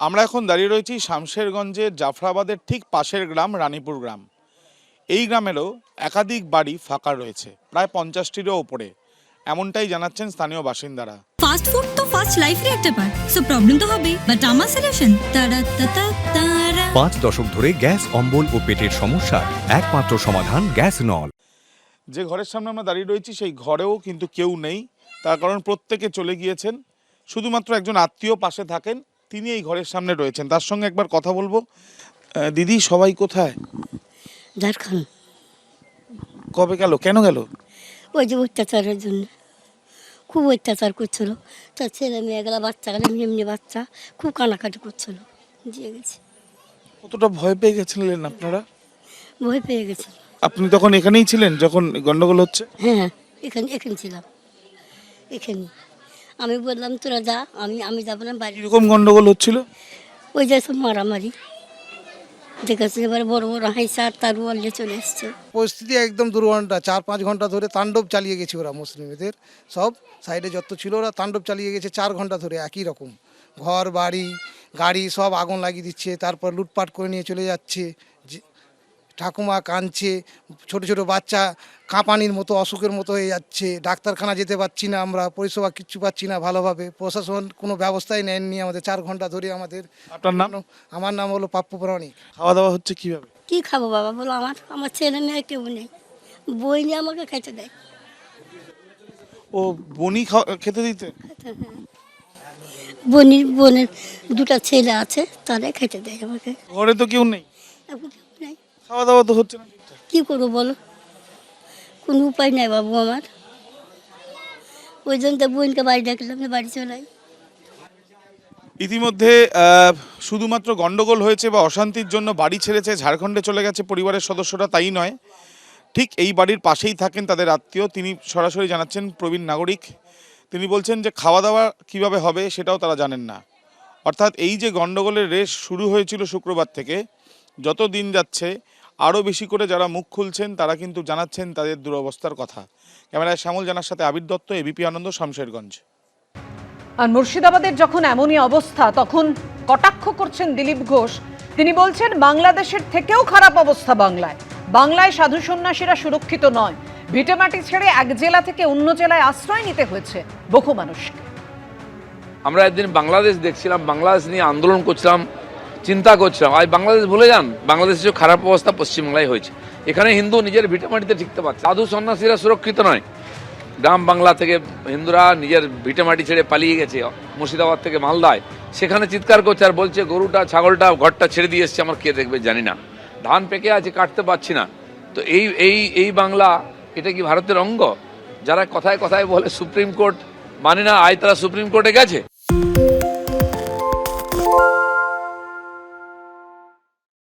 আমরা এখন দাঁড়িয়ে রয়েছি শামশেরগঞ্জের জাফরাবাদের ঠিক পাশের গ্রাম রানীপুর গ্রাম। এই গ্রামেরও একাধিক বাড়ি ফাঁকা রয়েছে, প্রায় 50টিরও ওপরে, এমনটাই জানাচ্ছেন স্থানীয় বাসিন্দারা। ফাস্ট ফুড তো ফাস্ট লাইফের একটা পার্ট, সো প্রবলেম তো হবেই, বাট আমার সলিউশন তারা। 5 দশক ধরে গ্যাস অম্বল ও পেটের সমস্যার একমাত্র সমাধান গ্যাস নল। যে ঘরের সামনে আমরা দাঁড়িয়ে রয়েছি সেই ঘরেও কিন্তু কেউ নেই, তার কারণ প্রত্যেকে চলে গিয়েছেন। শুধুমাত্র একজন আত্মীয় পাশে থাকেন, তিনি এই ঘরের সামনে রয়েছেন। তার সঙ্গে একবার কথা বলবো। দিদি, সবাই কোথায়? ঝাড়খণ্ড। কবে গেল? কেন গেল? ওই যে অত্যাচারের জন্য খুব অত্যাচার করছিল, তার ছেলে মেয়েগুলা বাচ্চাগুলো এমনি এমনি বাচ্চা খুব কানাকাটি করছিল, দিয়ে গেছে। কতটা ভয় পেয়ে গেছিলেন আপনারা? ভয় পেয়ে গেছিল। আপনি তখন এখানেই ছিলেন যখন গন্ডগোল হচ্ছে? হ্যাঁ, এখানে ছিলাম, এখানে। আমি বললাম তোরা যা, আমি যাবো না বাড়ি। কিরকম গন্ডগোল হচ্ছিল? ওই যে সব মারামারি দেখেছে, এবারে বড় বড় হাইসা আর তার ওয়ালে চলে এসছে। পরিস্থিতি একদম দুর্ঘণ্টা, 4-5 ঘন্টা ধরে তাণ্ডব চালিয়ে গেছে ওরা। মুসলিমদের সব সাইডে যত ছিল ওরা তাণ্ডব চালিয়ে গেছে 4 ঘন্টা ধরে। একই রকম ঘর বাড়ি গাড়ি সব আগুন লাগিয়ে দিচ্ছে, তারপর লুটপাট করে নিয়ে চলে যাচ্ছে। ঠাকুমা কাঁদছে, ছোট ছোট বাচ্চা কাঁপানির মতো অসুখের মতো হয়ে যাচ্ছে। ডাক্তারখানা যেতে পারছি না, আমরা পরিষেবা কিচ্ছু পাচ্ছি না ভালোভাবে। প্রশাসন কোনো ব্যবস্থাই নেননি আমাদের 4 ঘন্টা ধরে আমাদের। আপনার নাম? আমার নাম হলো পাপ্পু প্রামাণিক। খাওয়া দাওয়া হচ্ছে কিভাবে? কি খাবো বাবা বলো, আমার ছেলে মেয়ে কেউ নেই, বই নিয়ে আমাকে খেতে দেয়। ও বনি খেতে দিতে? বোনের 2টা ছেলে আছে, তারাই খেতে দেয় আমাকে। ঘরে তো কেউ নেই, এখন কেউ নেই, খাওয়া দাওয়া তো হচ্ছে না। কী করবো বলো, কোনো উপায় নেই বাবু আমার। ওই জন্য তো বোনকে বাড়ি ডাকলাম, বাড়ি চলাই। ইতিমধ্যে শুধুমাত্র গন্ডগোল হয়েছে বা অশান্তির জন্য বাড়ি ছেড়েছে, ঝাড়খণ্ডে চলে গেছে পরিবারের সদস্যরা, তাই নয়। ঠিক এই বাড়ির পাশেই থাকেন তাদের আত্মীয়, তিনি সরাসরি জানাচ্ছেন, প্রবীণ নাগরিক। তিনি বলছেন যে খাওয়া দাওয়া কিভাবে হবে সেটাও তারা জানেন না। অর্থাৎ এই যে গন্ডগোলের রেশ শুরু হয়েছিল শুক্রবার থেকে, যত দিন যাচ্ছে আরও বেশি করে যারা মুখ খুলছেন তারা কিন্তু জানাচ্ছেন তাদের দুরবস্থার কথা। ক্যামেরায় শ্যামল জানার সাথে আবির দত্ত, এবিপি আনন্দ, শামশেরগঞ্জ। আর মুর্শিদাবাদের যখন এমনই অবস্থা, তখন কটাক্ষ করছেন দিলীপ ঘোষ। তিনি বলছেন বাংলাদেশের থেকেও খারাপ অবস্থা বাংলায়। বাংলায় সাধু সন্ন্যাসীরা সুরক্ষিত নয়। ভিটেমাটি ছেড়ে এক জেলা থেকে অন্য জেলায় আশ্রয় নিতে হয়েছে বহু মানুষকে। আমরা একদিন বাংলাদেশ দেখছিলাম, বাংলাদেশ নিয়ে আন্দোলন করছিলাম, চিন্তা করছিলাম। আজ বাংলাদেশ ভুলে যান, বাংলাদেশের খারাপ অবস্থা পশ্চিমবাংলায় হয়েছে। এখানে হিন্দু নিজের ভিটেমাটিতে টিকতে পারছে, সাধু সন্ন্যাসীরা সুরক্ষিত নয়। গ্রাম বাংলা থেকে হিন্দুরা নিজের ভিটেমাটি ছেড়ে পালিয়ে গেছে মুর্শিদাবাদ থেকে মালদায়, সেখানে চিৎকার করছে আর বলছে গরুটা ছাগলটা ঘরটা ছেড়ে দিয়ে এসছে, আমার কে দেখবে জানি না, ধান পেকে আছে কাটতে পারছি না। তো এই বাংলা, এটা কি ভারতের অঙ্গ? যারা কথায় কথায় বলে সুপ্রিম কোর্ট মানে না, আজ তারা সুপ্রিম কোর্টে গেছে।